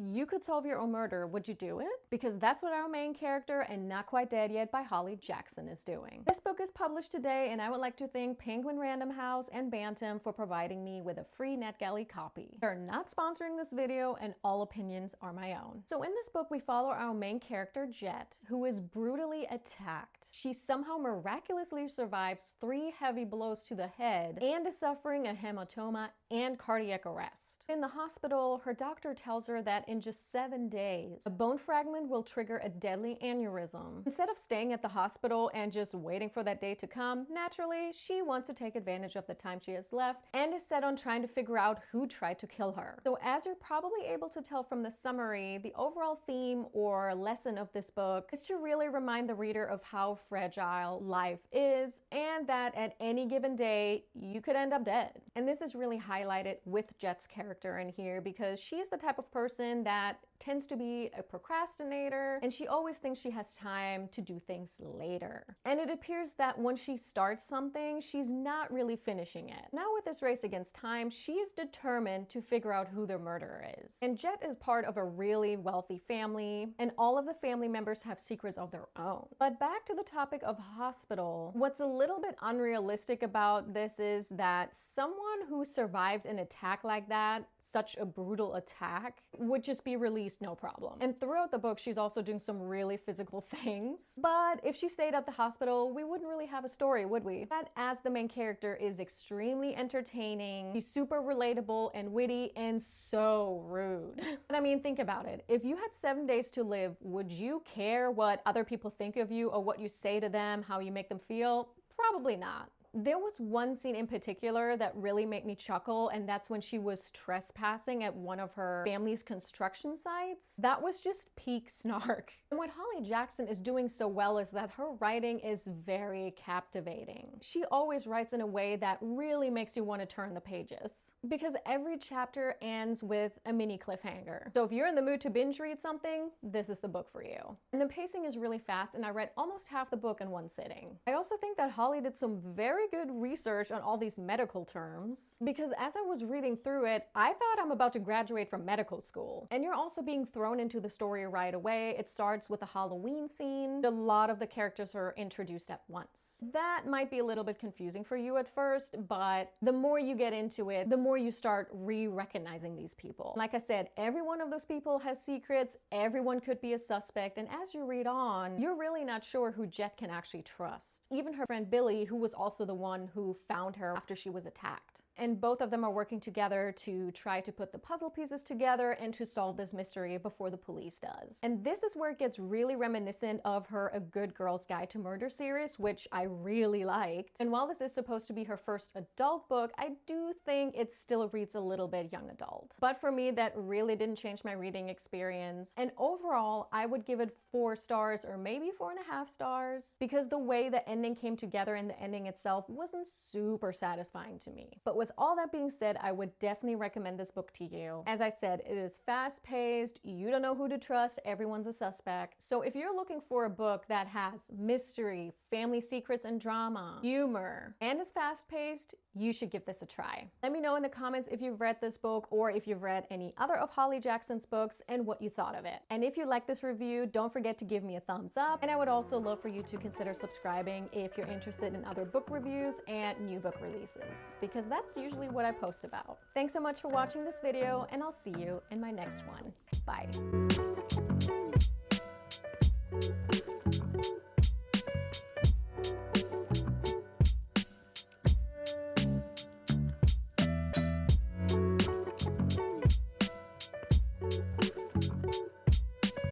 you could solve your own murder, would you do it? Because that's what our main character and Not Quite Dead Yet by Holly Jackson is doing. This book is published today, and I would like to thank Penguin Random House and Bantam for providing me with a free NetGalley copy. They're not sponsoring this video, and all opinions are my own. So in this book, we follow our main character, Jet, who is brutally attacked. She somehow miraculously survives 3 heavy blows to the head and is suffering a hematoma and cardiac arrest. In the hospital, her doctor tells her that in just 7 days, a bone fragment will trigger a deadly aneurysm. Instead of staying at the hospital and just waiting for that day to come, naturally, she wants to take advantage of the time she has left and is set on trying to figure out who tried to kill her. So as you're probably able to tell from the summary, the overall theme or lesson of this book is to really remind the reader of how fragile life is and that at any given day, you could end up dead. And this is really highlighted with Jet's character in here because she's the type of person that tends to be a procrastinator and she always thinks she has time to do things later. And it appears that when she starts something, she's not really finishing it. Now with this race against time, she is determined to figure out who the murderer is. And Jet is part of a really wealthy family and all of the family members have secrets of their own. But back to the topic of hospital, what's a little bit unrealistic about this is that someone who survived an attack like that, such a brutal attack, would just be released no problem. And throughout the book, she's also doing some really physical things. But if she stayed at the hospital, we wouldn't really have a story, would we? But as the main character is extremely entertaining, she's super relatable and witty and so rude. But I mean, think about it. If you had 7 days to live, would you care what other people think of you or what you say to them, how you make them feel? Probably not. There was one scene in particular that really made me chuckle, and that's when she was trespassing at one of her family's construction sites. That was just peak snark. And what Holly Jackson is doing so well is that her writing is very captivating. She always writes in a way that really makes you want to turn the pages. Because every chapter ends with a mini cliffhanger. So if you're in the mood to binge read something, this is the book for you. And the pacing is really fast, and I read almost half the book in one sitting. I also think that Holly did some very good research on all these medical terms, because as I was reading through it, I thought I'm about to graduate from medical school. And you're also being thrown into the story right away. It starts with a Halloween scene. A lot of the characters are introduced at once. That might be a little bit confusing for you at first, but the more you get into it, the more you start re-recognizing these people. Like I said, every one of those people has secrets, everyone could be a suspect, and as you read on, you're really not sure who Jet can actually trust. Even her friend Billy, who was also the one who found her after she was attacked. And both of them are working together to try to put the puzzle pieces together and to solve this mystery before the police does. And this is where it gets really reminiscent of her A Good Girl's Guide to Murder series, which I really liked. And while this is supposed to be her first adult book, I do think it still reads a little bit young adult. But for me, that really didn't change my reading experience. And overall, I would give it 4 stars or maybe 4.5 stars because the way the ending came together and the ending itself wasn't super satisfying to me. But with all that being said, I would definitely recommend this book to you. As I said, it is fast-paced, you don't know who to trust, everyone's a suspect. So if you're looking for a book that has mystery, family secrets and drama, humor, and is fast-paced, you should give this a try. Let me know in the comments if you've read this book or if you've read any other of Holly Jackson's books and what you thought of it. And if you like this review, don't forget to give me a thumbs up. And I would also love for you to consider subscribing if you're interested in other book reviews and new book releases, because that's usually what I post about. Thanks so much for watching this video, and I'll see you in my next one. Bye.